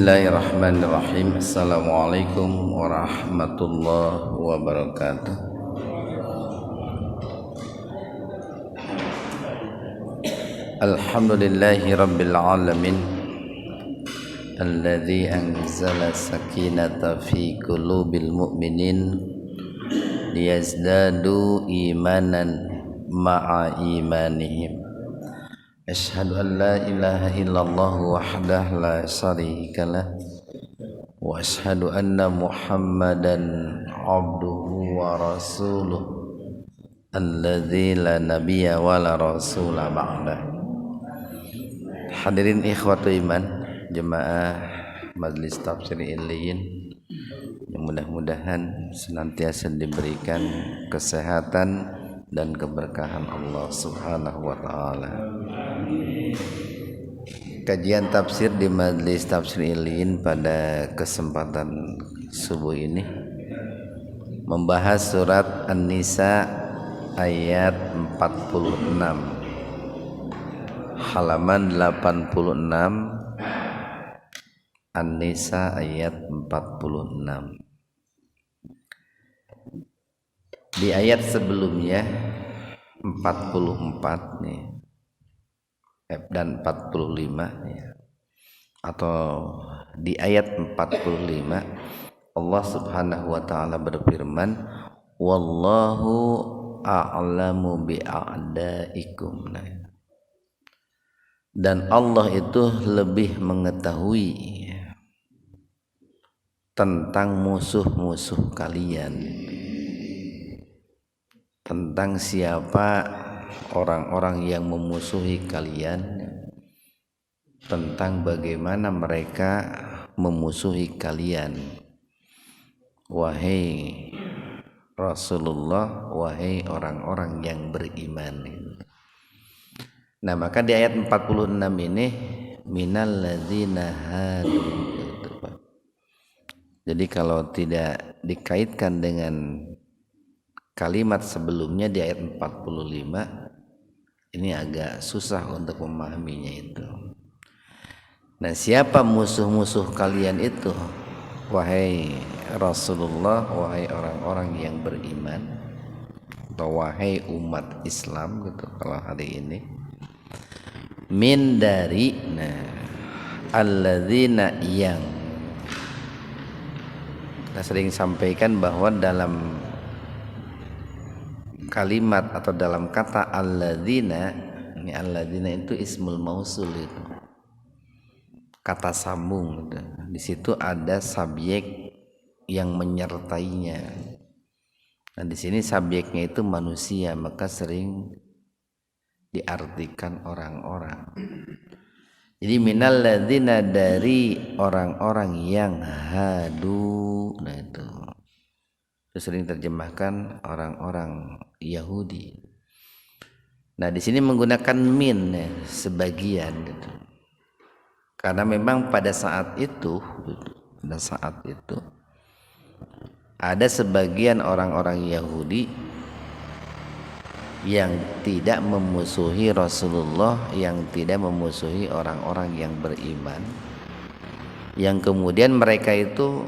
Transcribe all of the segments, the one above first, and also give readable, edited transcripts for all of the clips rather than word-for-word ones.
Bismillahirrahmanirrahim. Assalamualaikum warahmatullahi wabarakatuh. Alhamdulillahi rabbil alamin, alladzi anzala sakinata fi qulubil mu'minin liyazdadu imanan ma'a imanihim. Asyhadu an la ilaha illallah wahdahu la syarikalah wa asyhadu anna Muhammadan abduhu wa rasuluh alladzi la nabiyya wa la rasula ba'dah. Hadirin ikhwatu iman, jemaah Majelis Tafsir Illiyin yang mudah-mudahan senantiasa diberikan kesehatan dan keberkahan Allah Subhanahu wa taala. Kajian tafsir di Majelis Tafsir Illiyin pada kesempatan subuh ini membahas surat An-Nisa ayat 46, halaman 86. An-Nisa ayat 46. Di ayat sebelumnya 44 nih dan 45 ya. Atau di ayat 45 Allah Subhanahu wa taala berfirman, wallahu a'lamu bi'a'daikum. Dan Allah itu lebih mengetahui tentang musuh-musuh kalian, tentang siapa orang-orang yang memusuhi kalian, tentang bagaimana mereka memusuhi kalian, wahai Rasulullah, wahai orang-orang yang beriman. Nah, maka di ayat 46 ini minal ladzina hadu. Jadi kalau tidak dikaitkan dengan kalimat sebelumnya di ayat 45, ini agak susah untuk memahaminya itu. Nah, siapa musuh-musuh kalian itu? Wahai Rasulullah, wahai orang-orang yang beriman, atau wahai umat Islam gitu kalau hari ini. Min dari alladzina yang kita sering sampaikan bahwa dalam kalimat atau dalam kata alladzina, ini alladzina itu ismul mausul, itu kata sambung gitu. Di situ ada subjek yang menyertainya. Nah, di sini subjeknya itu manusia, maka sering diartikan orang-orang. Jadi minal ladzina, dari orang-orang yang hadu. Nah, itu sering terjemahkan orang-orang Yahudi. Nah, di sini menggunakan min ya, sebagian gitu. Karena memang pada saat itu ada sebagian orang-orang Yahudi yang tidak memusuhi Rasulullah, yang tidak memusuhi orang-orang yang beriman, yang kemudian mereka itu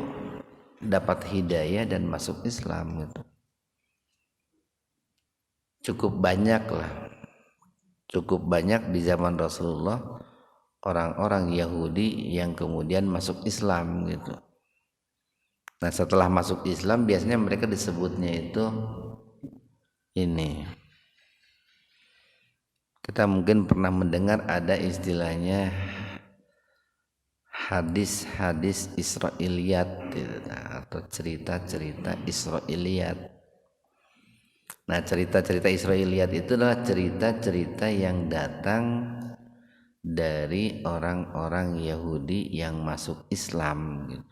dapat hidayah dan masuk Islam gitu. Cukup banyak di zaman Rasulullah orang-orang Yahudi yang kemudian masuk Islam gitu. Nah, setelah masuk Islam biasanya mereka disebutnya itu ini. Kita mungkin pernah mendengar ada istilahnya hadis-hadis Israiliyat atau cerita-cerita Israiliyat. Nah, cerita-cerita Israiliyat itu adalah cerita-cerita yang datang dari orang-orang Yahudi yang masuk Islam gitu.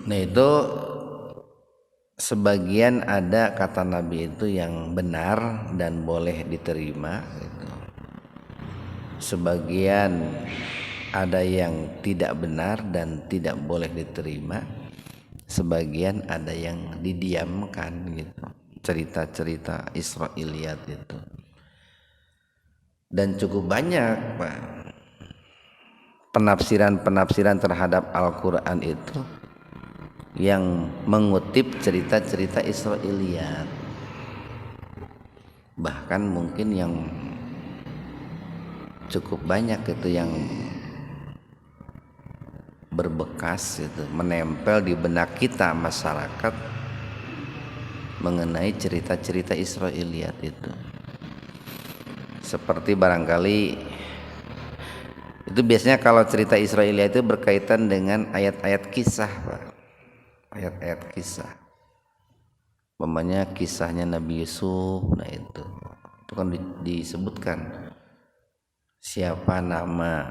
Nah, itu sebagian ada kata Nabi itu yang benar dan boleh diterima gitu. Sebagian ada yang tidak benar dan tidak boleh diterima. Sebagian ada yang didiamkan gitu. Cerita-cerita Israiliyat itu. Dan cukup banyak, Pak, penafsiran terhadap Al-Quran itu yang mengutip cerita-cerita Israiliyat, bahkan mungkin yang cukup banyak itu yang berbekas itu menempel di benak kita masyarakat mengenai cerita-cerita Israiliyat itu. Seperti barangkali itu biasanya kalau cerita Israiliyat itu berkaitan dengan ayat-ayat kisah, Pak. Ayat-ayat kisah. Umpamanya kisahnya Nabi Yusuf, nah itu kan disebutkan siapa nama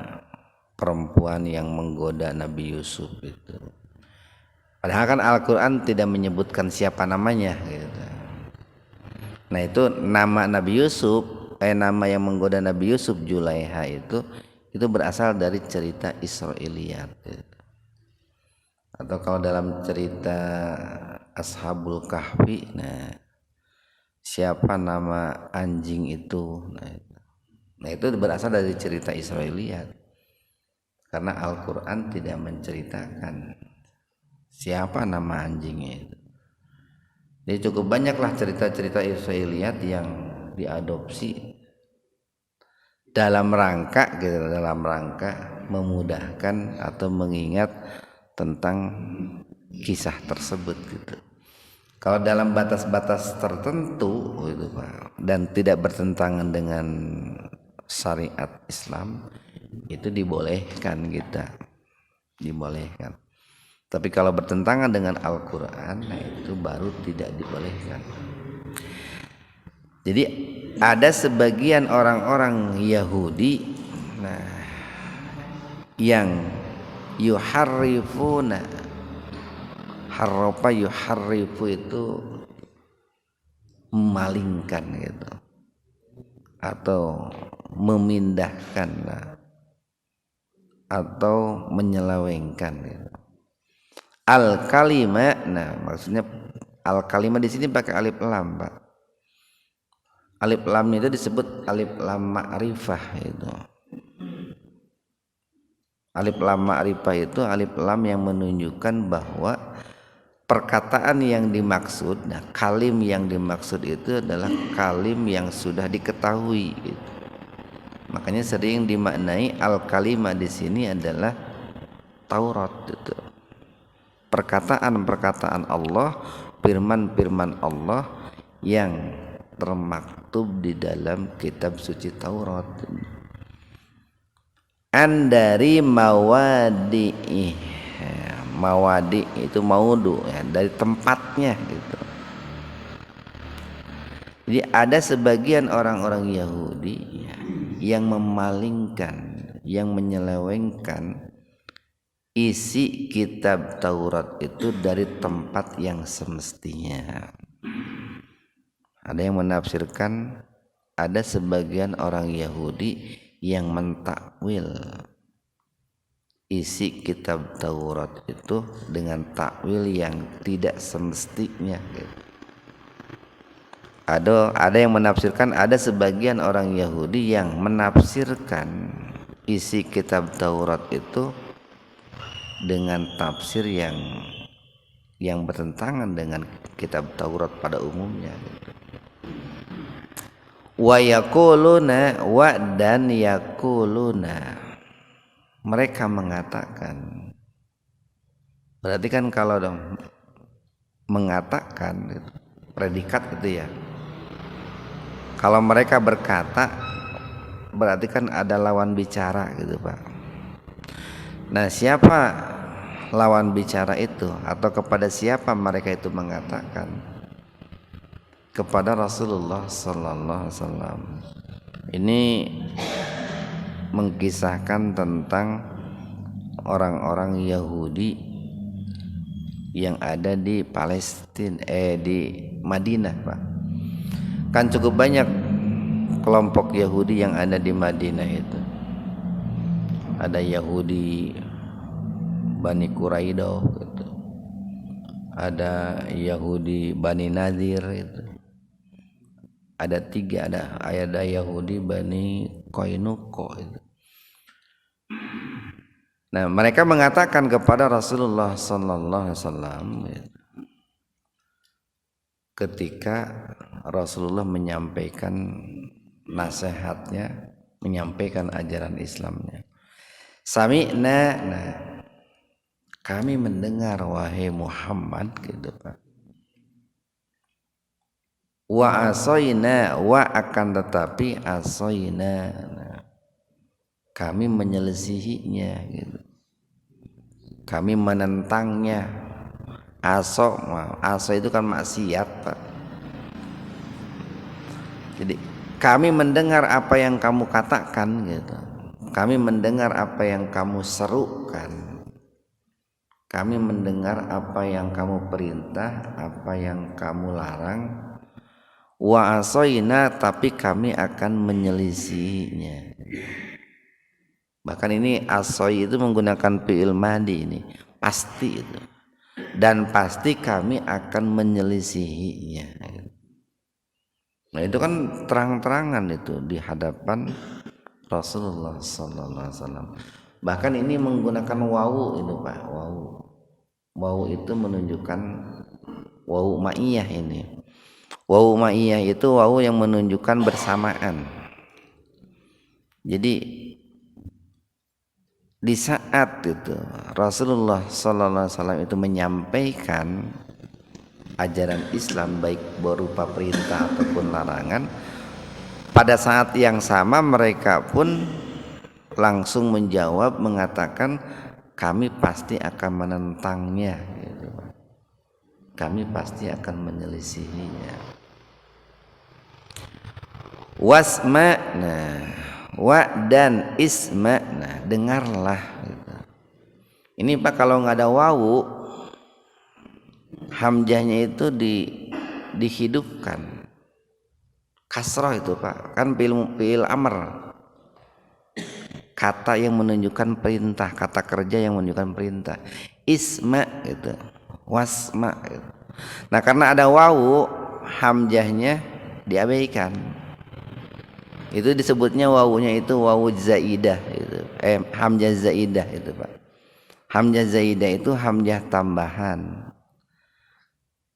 perempuan yang menggoda Nabi Yusuf itu. Padahal kan Al-Quran tidak menyebutkan siapa namanya gitu. Nah itu nama Nabi Yusuf, nama yang menggoda Nabi Yusuf, Julaiha itu berasal dari cerita Israiliyat gitu. Atau kalau dalam cerita Ashabul Kahfi, nah siapa nama anjing itu, nah itu berasal dari cerita Israiliyat, karena Al-Quran tidak menceritakan siapa nama anjingnya itu. Jadi cukup banyaklah cerita-cerita Israiliyat yang diadopsi dalam rangka memudahkan atau mengingat tentang kisah tersebut gitu. Kalau dalam batas-batas tertentu gitu Pak, dan tidak bertentangan dengan syariat Islam, itu dibolehkan dibolehkan. Tapi kalau bertentangan dengan Al-Quran, nah itu baru tidak dibolehkan. Jadi ada sebagian orang-orang Yahudi yang yuharrifuna, harrofa yuharrifu itu memalingkan gitu, atau memindahkan atau menyelewengkan gitu. Al-kalimah, nah maksudnya al-kalimah di sini pakai alif lam, Pak. Alif lam itu disebut alif lam ma'rifah itu. Alif lam ma'rifah itu alif lam yang menunjukkan bahwa perkataan yang dimaksud, nah kalim yang dimaksud itu adalah kalim yang sudah diketahui gitu. Makanya sering dimaknai al-kalimah di sini adalah Taurat itu. Perkataan-perkataan Allah, firman-firman Allah yang termaktub di dalam kitab suci Taurat. Dari mawadi itu maudu ya, dari tempatnya gitu. Jadi ada sebagian orang-orang Yahudi ya, yang memalingkan, yang menyelewengkan isi kitab Taurat itu dari tempat yang semestinya. Ada yang menafsirkan, ada sebagian orang Yahudi yang mentakwil isi kitab Taurat itu dengan takwil yang tidak semestinya gitu. Ada yang menafsirkan, ada sebagian orang Yahudi yang menafsirkan isi kitab Taurat itu dengan tafsir yang bertentangan dengan kitab Taurat pada umumnya gitu. Wa yaquluna dan yaquluna, mereka mengatakan. Berarti kan kalau dong mengatakan gitu, predikat gitu ya. Kalau mereka berkata berarti kan ada lawan bicara gitu Pak. Nah siapa lawan bicara itu, atau kepada siapa mereka itu mengatakan? Kepada Rasulullah sallallahu alaihi wasallam. Ini mengkisahkan tentang orang-orang Yahudi yang ada di Palestina, di Madinah, Pak. Kan cukup banyak kelompok Yahudi yang ada di Madinah itu. Ada Yahudi Bani Quraidah gitu. Ada Yahudi Bani Nadir itu. Ada tiga, ada Yahudi Bani Qainuqa itu. Nah, mereka mengatakan kepada Rasulullah sallallahu alaihi wasallam ketika Rasulullah menyampaikan nasihatnya, menyampaikan ajaran Islamnya. Sami'na, nah, kami mendengar wahai Muhammad gitu Pak. Wa asoina, wa akan tetapi asoina, nah, kami menyelisihinya gitu. Kami menentangnya. Aso itu kan maksiat Pak. Jadi kami mendengar apa yang kamu katakan gitu. Kami mendengar apa yang kamu serukan. Kami mendengar apa yang kamu perintah, apa yang kamu larang. Wa asoina, tapi kami akan menyelisihinya. Bahkan ini asoi itu menggunakan fi'il madi ini, pasti itu. Dan pasti kami akan menyelisihinya. Nah itu kan terang-terangan itu di hadapan Rasulullah sallallahu alaihi wasallam. Bahkan ini menggunakan wawu itu Pak, wawu. Wawu itu menunjukkan wawu ma'iyah ini. Wawu ma'iyah itu wawu yang menunjukkan bersamaan. Jadi di saat itu Rasulullah sallallahu alaihi wasallam itu menyampaikan ajaran Islam baik berupa perintah ataupun larangan, pada saat yang sama mereka pun langsung menjawab mengatakan kami pasti akan menentangnya gitu. Kami pasti akan menyelisihinya. Wasma, nah, wa dan isma, nah, dengarlah gitu. Ini Pak kalau nggak ada wawu, hamzahnya itu dihidupkan. Kasrah itu Pak, kan fi'il amr. Kata yang menunjukkan perintah, kata kerja yang menunjukkan perintah. Isma gitu, wasma gitu. Nah karena ada wawu, hamzahnya diabaikan. Itu disebutnya wawunya itu wawu zaidah itu. Hamzah zaidah itu Pak. Hamzah zaidah itu hamzah tambahan.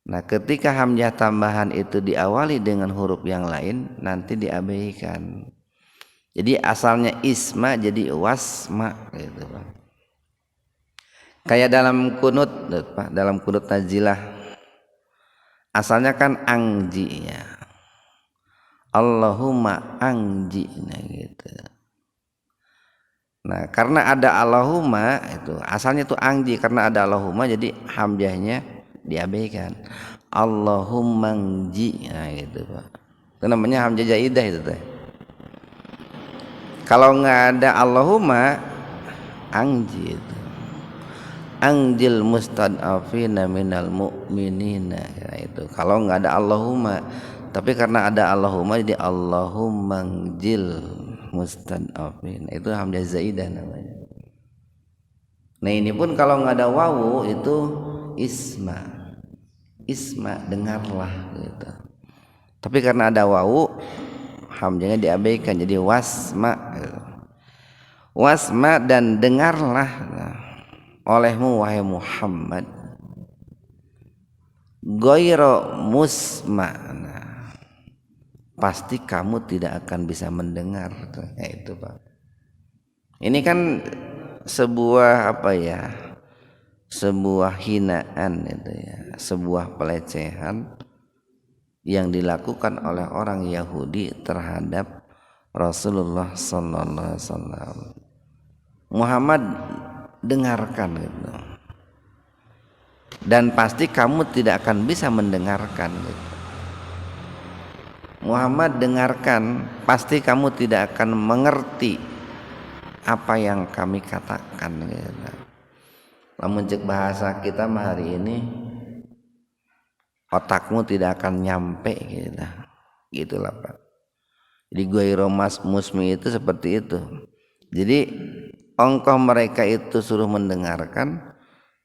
Nah ketika hamzah tambahan itu diawali dengan huruf yang lain, nanti diabaikan. Jadi asalnya isma jadi wasma gitu Pak. Kayak dalam kunut Pak, dalam kunut nazilah asalnya kan angji ya. Allahumma angji, nah gitu. Nah karena ada Allahumma itu asalnya itu angji, karena ada Allahumma jadi hamzahnya diabaikan. Allahumma angji, nah gitu Pak. Itu namanya hamzah zaidah itu teh. Kalau nggak ada Allahumma angji itu. Angjil mustad'afina minal mu'minina, nah itu. Kalau nggak ada Allahumma, tapi karena ada Allahumma jadi Allahumma angjil mustad'afin, itu hamzah zaidah namanya. Nah ini pun kalau nggak ada wawu itu isma, isma dengarlah gitu. Tapi karena ada wawu hamzahnya diabaikan jadi wasma gitu. Wasma dan dengarlah olehmu wahai Muhammad ghaira musma, pasti kamu tidak akan bisa mendengar. Ya itu Pak. Ini kan sebuah apa ya? Sebuah hinaan itu ya, sebuah pelecehan yang dilakukan oleh orang Yahudi terhadap Rasulullah sallallahu alaihi wasallam. Muhammad dengarkan gitu. Dan pasti kamu tidak akan bisa mendengarkan gitu. Muhammad dengarkan, pasti kamu tidak akan mengerti apa yang kami katakan gitu. Namun cek bahasa kita hari ini otakmu tidak akan nyampe gitu. Gitulah Pak. Jadi ghairu musmi itu seperti itu. Jadi ongkoh mereka itu suruh mendengarkan,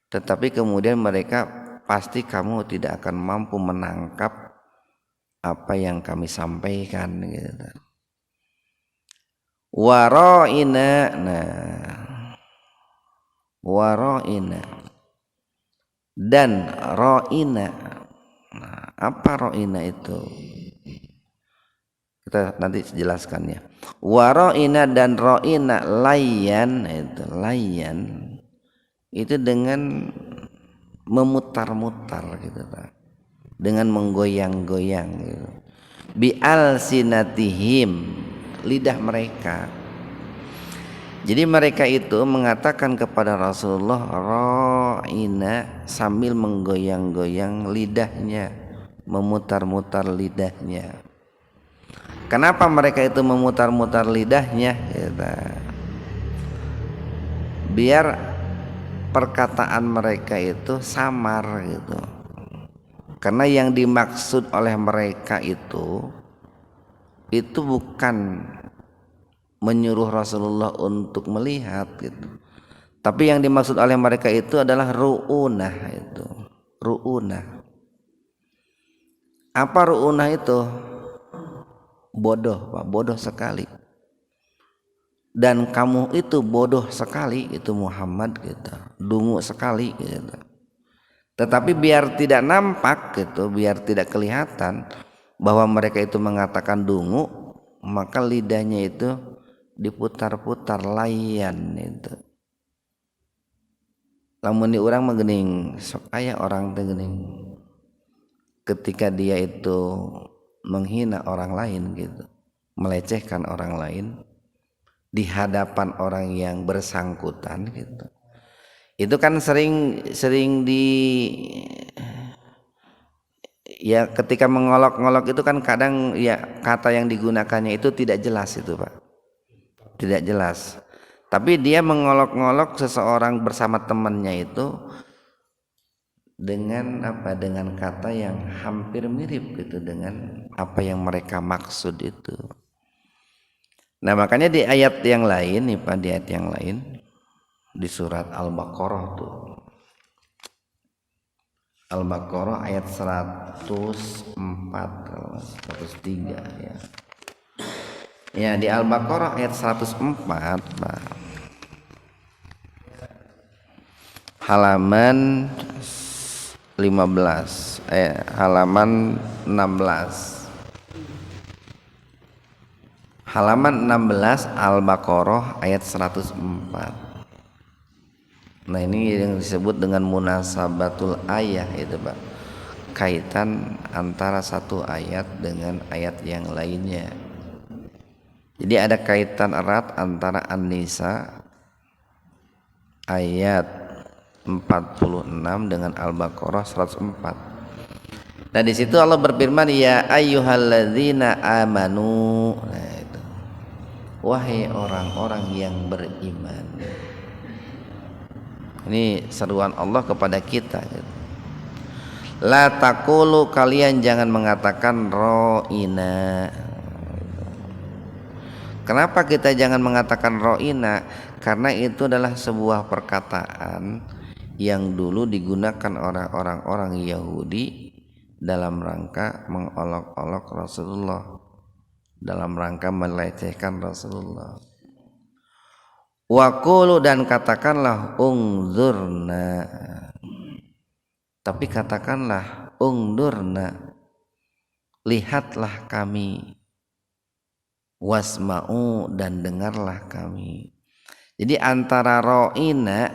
tetapi kemudian mereka pasti kamu tidak akan mampu menangkap apa yang kami sampaikan gitu. Wara'ina, nah wa ra'ina dan ra'ina. Nah, apa ra'ina itu? Kita nanti jelaskannya. Wa ra'ina dan ra'ina layyan, itu dengan memutar-mutar gitu, dengan menggoyang-goyang gitu. Bi alsinatihim, lidah mereka. Jadi mereka itu mengatakan kepada Rasulullah ra'ina sambil menggoyang-goyang lidahnya, memutar-mutar lidahnya. Kenapa mereka itu memutar-mutar lidahnya? Gitu. Biar perkataan mereka itu samar gitu. Karena yang dimaksud oleh mereka itu bukan menyuruh Rasulullah untuk melihat gitu. Tapi yang dimaksud oleh mereka itu adalah ru'unah itu. Ru'unah. Apa ru'unah itu? Bodoh, Pak, bodoh sekali. Dan kamu itu bodoh sekali itu Muhammad gitu. Dungu sekali gitu. Tetapi biar tidak nampak gitu, biar tidak kelihatan bahwa mereka itu mengatakan dungu, maka lidahnya itu diputar-putar layan itu. Lamun di orang menggening sok aya orang teh geuning ketika dia itu menghina orang lain gitu, melecehkan orang lain di hadapan orang yang bersangkutan gitu. Itu kan sering ya ketika mengolok-olok itu kan kadang ya kata yang digunakannya itu tidak jelas itu, Pak. Tidak jelas. Tapi dia mengolok-olok seseorang bersama temannya itu dengan apa? Dengan kata yang hampir mirip gitu dengan apa yang mereka maksud itu. Nah, makanya di ayat yang lain nih, Pak, di ayat yang lain di surat Al-Baqarah tuh. Al-Baqarah ayat 103 ya. Ya, di Al-Baqarah ayat 104, Pak. Halaman 15, halaman 16. Halaman 16 Al-Baqarah ayat 104. Nah, ini yang disebut dengan munasabatul ayah itu, Pak. Kaitan antara satu ayat dengan ayat yang lainnya. Jadi ada kaitan erat antara An-Nisa ayat 46 dengan Al-Baqarah 104. Nah, di situ Allah berfirman, ya ayyuhalladzina amanu. Nah, itu. Wahai orang-orang yang beriman. Ini seruan Allah kepada kita gitu. La taqulu, kalian jangan mengatakan ro'ina. Kenapa kita jangan mengatakan ro'ina? Karena itu adalah sebuah perkataan yang dulu digunakan oleh orang-orang Yahudi dalam rangka mengolok-olok Rasulullah, dalam rangka melecehkan Rasulullah. Wa qulu, dan katakanlah ungzurna. Tapi katakanlah ungdurna, lihatlah kami. Wasma'u, dan dengarlah kami. Jadi antara ro'ina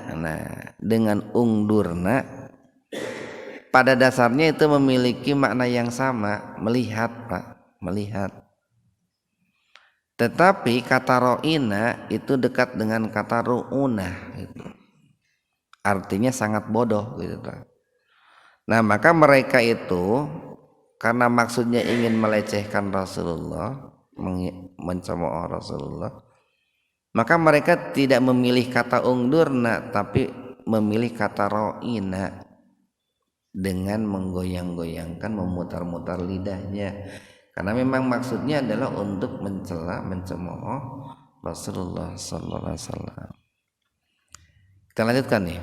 dengan ungdurna pada dasarnya itu memiliki makna yang sama, melihat, Pak, melihat. Tetapi kata ro'ina itu dekat dengan kata ru'unah gitu. Artinya sangat bodoh gitu, Pak. Nah, maka mereka itu karena maksudnya ingin melecehkan Rasulullah, mencemooh Rasulullah, maka mereka tidak memilih kata ungdurna tapi memilih kata ro'ina dengan menggoyang-goyangkan, memutar-mutar lidahnya, karena memang maksudnya adalah untuk mencela, mencemooh Rasulullah sallallahu alaihi wasallam. Kita lanjutkan nih.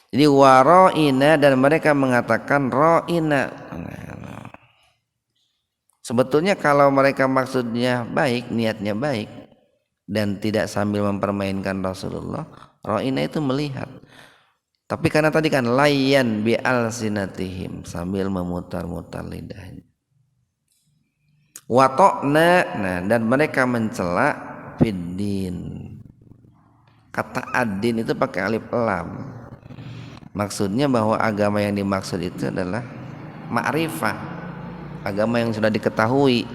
Jadi waro'ina, dan mereka mengatakan ro'ina. Sebetulnya kalau mereka maksudnya baik, niatnya baik dan tidak sambil mempermainkan Rasulullah, Ra'ina itu melihat. Tapi karena tadi kan layan bi alsinatihim, sambil memutar-mutar lidahnya. Watokna, nah, dan mereka mencela fiddin. Kata ad-din itu pakai alif lam. Maksudnya bahwa agama yang dimaksud itu adalah ma'rifah, agama yang sudah diketahui,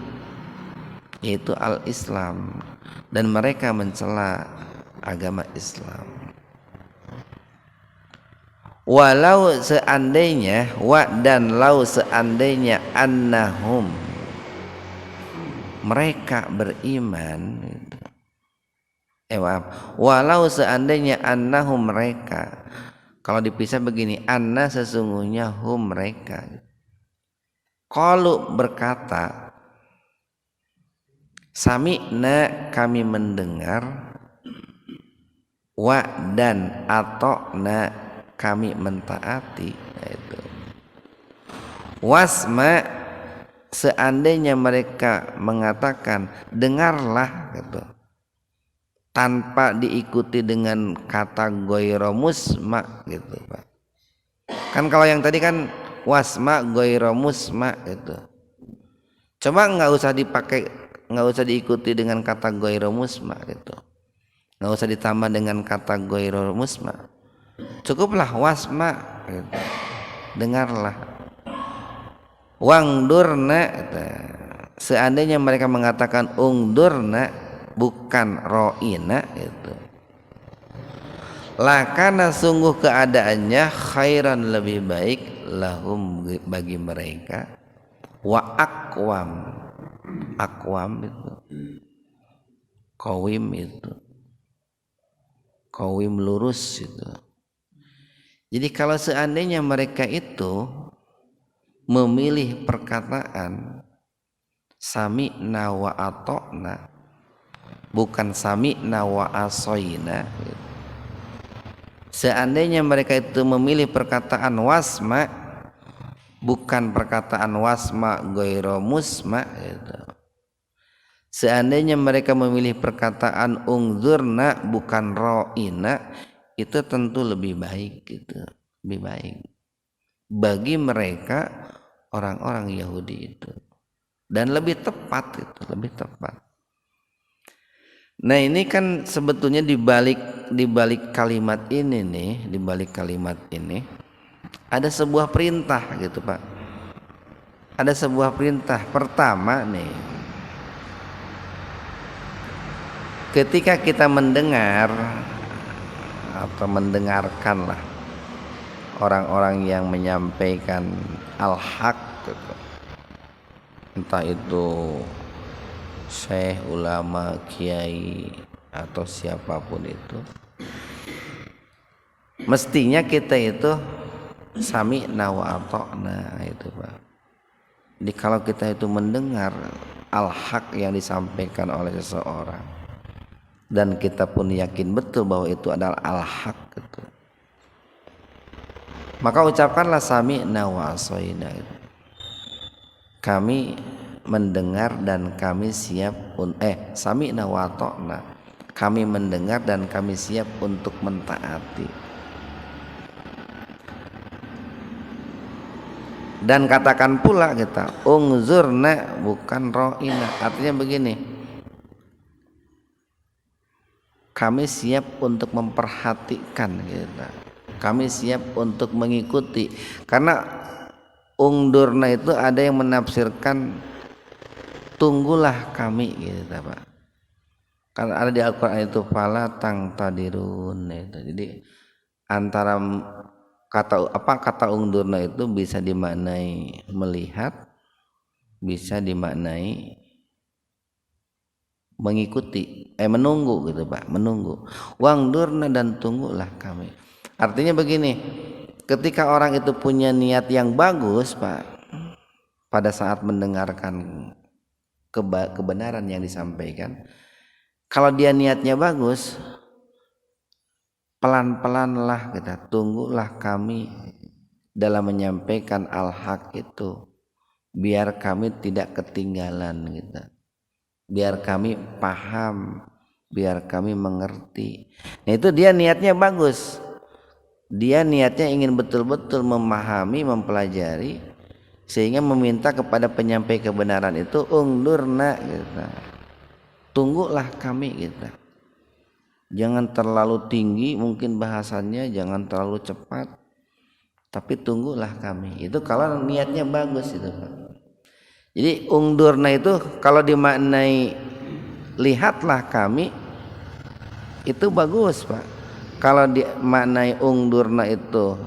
yaitu al-Islam, dan mereka mencela agama Islam. Walau seandainya dan lau seandainya annahum, mereka beriman, walau seandainya annahum, mereka, kalau dipisah begini, anna sesungguhnya hum, mereka, qalu berkata, sami'na kami mendengar, wa dan atokna kami mentaati, yaitu wasma seandainya mereka mengatakan dengarlah gitu, tanpa diikuti dengan kata ghairu musma gitu Pak. Kan kalau yang tadi kan wasma ghairu musma gitu. Coba nggak usah diikuti dengan kata ghairu musma gitu. Nggak usah ditambah dengan kata ghairu musma. Cukuplah wasma gitu. Dengarlah. Wangdurna gitu. Seandainya mereka mengatakan ungdurna bukan ro'ina itu, lakana sungguh keadaannya khairan lebih baik, lahum bagi mereka, wa akwam itu qawim lurus itu. Jadi kalau seandainya mereka itu memilih perkataan sami'na wa atokna, bukan sami'na wa asoina, seandainya mereka itu memilih perkataan wasma, bukan perkataan wasma ghairu musma gitu. Seandainya mereka memilih perkataan ungzurna bukan ro'ina, itu tentu lebih baik gitu, lebih baik bagi mereka orang-orang Yahudi itu, dan lebih tepat itu, lebih tepat. Nah ini kan sebetulnya di balik kalimat ini nih, di balik kalimat ini ada sebuah perintah gitu Pak. Ada sebuah perintah. Pertama nih, ketika kita mendengar atau mendengarkan lah orang-orang yang menyampaikan al-haq gitu, entah itu syekh, ulama, kiai atau siapapun itu, mestinya kita itu sami'na wa ata'na itu Pak. Jadi kalau kita itu mendengar al-haq yang disampaikan oleh seseorang dan kita pun yakin betul bahwa itu adalah al-haq gitu, maka ucapkanlah sami'na wa asoina itu. Kami mendengar dan kami siap sami'na wa ata'na, kami mendengar dan kami siap untuk mentaati. Dan katakan pula kita ungzurna bukan ro'ina, artinya begini, kami siap untuk memperhatikan gitu, kami siap untuk mengikuti. Karena ungdurna itu ada yang menafsirkan tunggulah kami gitu Pak. Karena ada di Al-Quran itu fala tangtadirun itu. Jadi antara kata ungdurna itu bisa dimaknai melihat, bisa dimaknai mengikuti, menunggu gitu Pak, menunggu. Wangdurna dan tunggulah kami. Artinya begini, ketika orang itu punya niat yang bagus Pak, pada saat mendengarkan kebenaran yang disampaikan, kalau dia niatnya bagus, pelan-pelanlah kita, tunggulah kami dalam menyampaikan al-haq itu, biar kami tidak ketinggalan gitu, biar kami paham biar kami mengerti. Nah itu dia niatnya bagus, dia niatnya ingin betul-betul memahami, mempelajari, sehingga meminta kepada penyampai kebenaran itu ungdurna gitu, tunggulah kami gitu. Jangan terlalu tinggi mungkin bahasannya, jangan terlalu cepat, tapi tunggulah kami. Itu kalau niatnya bagus itu Pak. Jadi ungdurna itu kalau dimaknai lihatlah kami itu bagus Pak. Kalau dimaknai ungdurna itu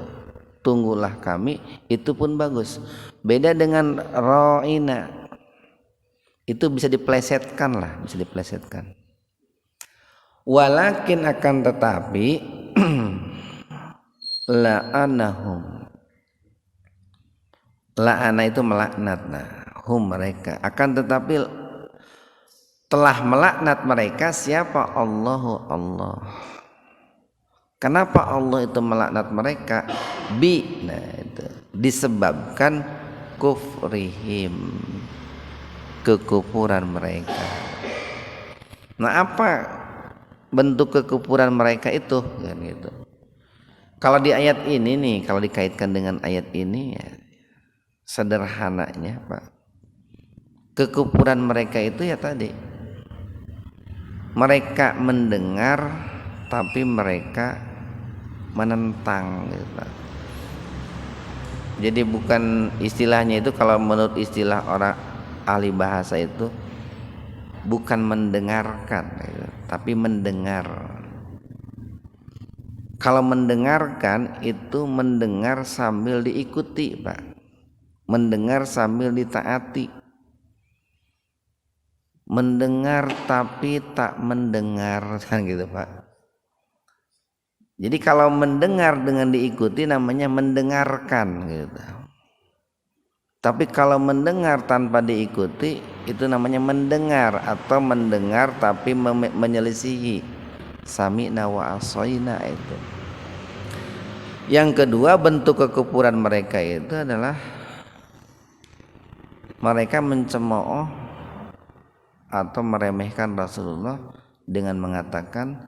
tunggulah kami, itu pun bagus. Beda dengan ro'ina, itu bisa diplesetkan lah, bisa diplesetkan. Walakin akan tetapi la'anahum, la'ana itu melaknat, nah hum mereka, akan tetapi telah melaknat mereka siapa? Allahu Allah. Kenapa Allah itu melaknat mereka? Nah itu disebabkan kufrihim, kekufuran mereka. Nah apa bentuk kekufuran mereka itu kan gitu. Kalau di ayat ini nih, kalau dikaitkan dengan ayat ini ya, sederhananya Pak, kekufuran mereka itu ya tadi, mereka mendengar tapi mereka menentang gitu Pak. Jadi bukan istilahnya itu, kalau menurut istilah orang ahli bahasa itu bukan mendengarkan gitu, tapi mendengar. Kalau mendengarkan itu mendengar sambil diikuti Pak, mendengar sambil ditaati, mendengar tapi tak mendengar kan gitu Pak. Jadi kalau mendengar dengan diikuti namanya mendengarkan gitu. Tapi kalau mendengar tanpa diikuti itu namanya mendengar, atau mendengar tapi menyelisihi. Sami'na wa asoina itu. Yang kedua bentuk kekufuran mereka itu adalah mereka mencemooh atau meremehkan Rasulullah dengan mengatakan,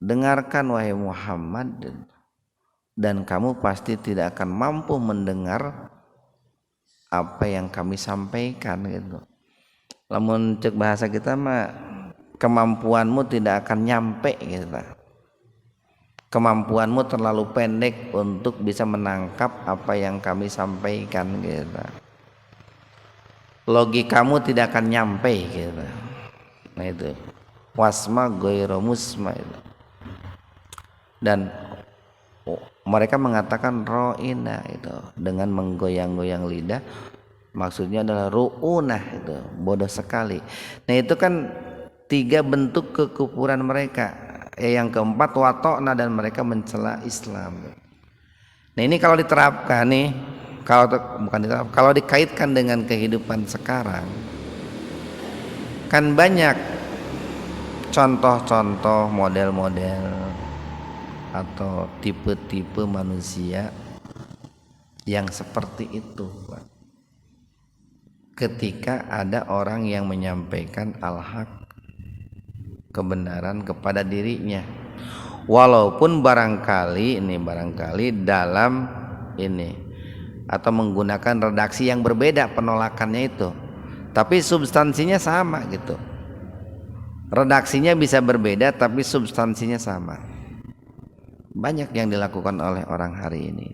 dengarkan wahai Muhammad, dan kamu pasti tidak akan mampu mendengar apa yang kami sampaikan gitu. Lamun cek bahasa kita mah kemampuanmu tidak akan nyampe gitu. Kemampuanmu terlalu pendek untuk bisa menangkap apa yang kami sampaikan gitu. Logikamu tidak akan nyampe gitu. Nah itu wasma ghairu musma itu. Dan mereka mengatakan ro'ina itu dengan menggoyang-goyang lidah, maksudnya adalah ru'unah itu bodoh sekali. Nah itu kan tiga bentuk kekufuran mereka. Yang keempat watokna, dan mereka mencela Islam. Nah ini kalau diterapkan nih, kalau dikaitkan dengan kehidupan sekarang, kan banyak contoh-contoh model-model atau tipe-tipe manusia yang seperti itu Pak. Ketika ada orang yang menyampaikan al-haq, kebenaran kepada dirinya, walaupun barangkali dalam ini atau menggunakan redaksi yang berbeda penolakannya itu, tapi substansinya sama gitu. Redaksinya bisa berbeda tapi substansinya sama. Banyak yang dilakukan oleh orang hari ini.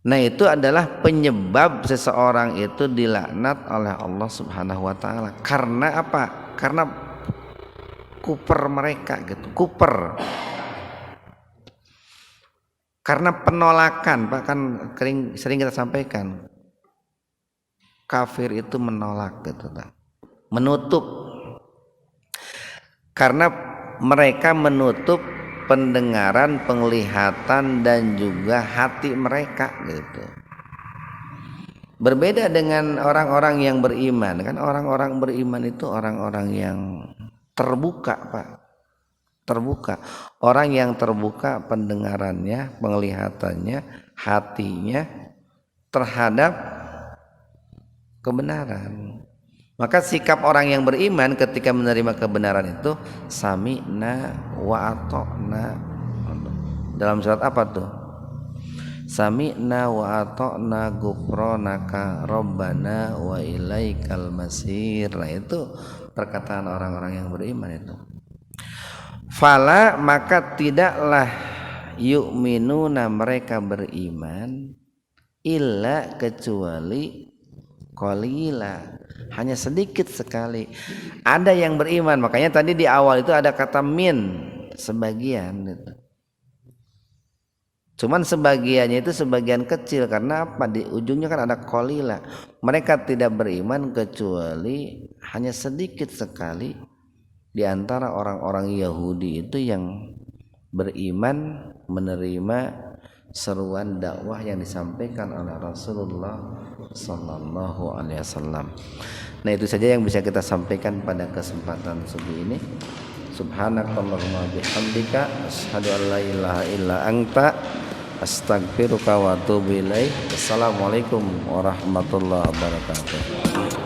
Nah itu adalah penyebab seseorang itu dilaknat oleh Allah Subhanahu wa ta'ala. Karena apa? Karena kuper mereka gitu, kuper. Karena penolakan Pak, kan sering kita sampaikan, kafir itu menolak gitu Pak, menutup. Karena mereka menutup pendengaran, penglihatan, dan juga hati mereka gitu. Berbeda dengan orang-orang yang beriman. Kan orang-orang beriman itu orang-orang yang terbuka Pak, terbuka. Orang yang terbuka pendengarannya, penglihatannya, hatinya terhadap kebenaran. Maka sikap orang yang beriman ketika menerima kebenaran itu sami'na wa ata'na. Dalam surat apa tuh? Sami'na wa ata'na ghufranaka rabbana wa ilaikal masir. Nah, itu perkataan orang-orang yang beriman itu. Fala maka tidaklah yu'minuna mereka beriman illa kecuali qalila, hanya sedikit sekali. Ada yang beriman, makanya tadi di awal itu ada kata min, sebagian gitu. Cuman sebagiannya itu sebagian kecil, karena apa? Di ujungnya kan ada qalila. Mereka tidak beriman kecuali hanya sedikit sekali di antara orang-orang Yahudi itu yang beriman menerima seruan dakwah yang disampaikan oleh Rasulullah sallallahu alaihi wasallam. Nah, itu saja yang bisa kita sampaikan pada kesempatan subuh ini. Subhanakallahumma bihamdika asyhadu an la ilaha illa anta astaghfiruka wa atubu ilaik. Assalamualaikum warahmatullahi wabarakatuh.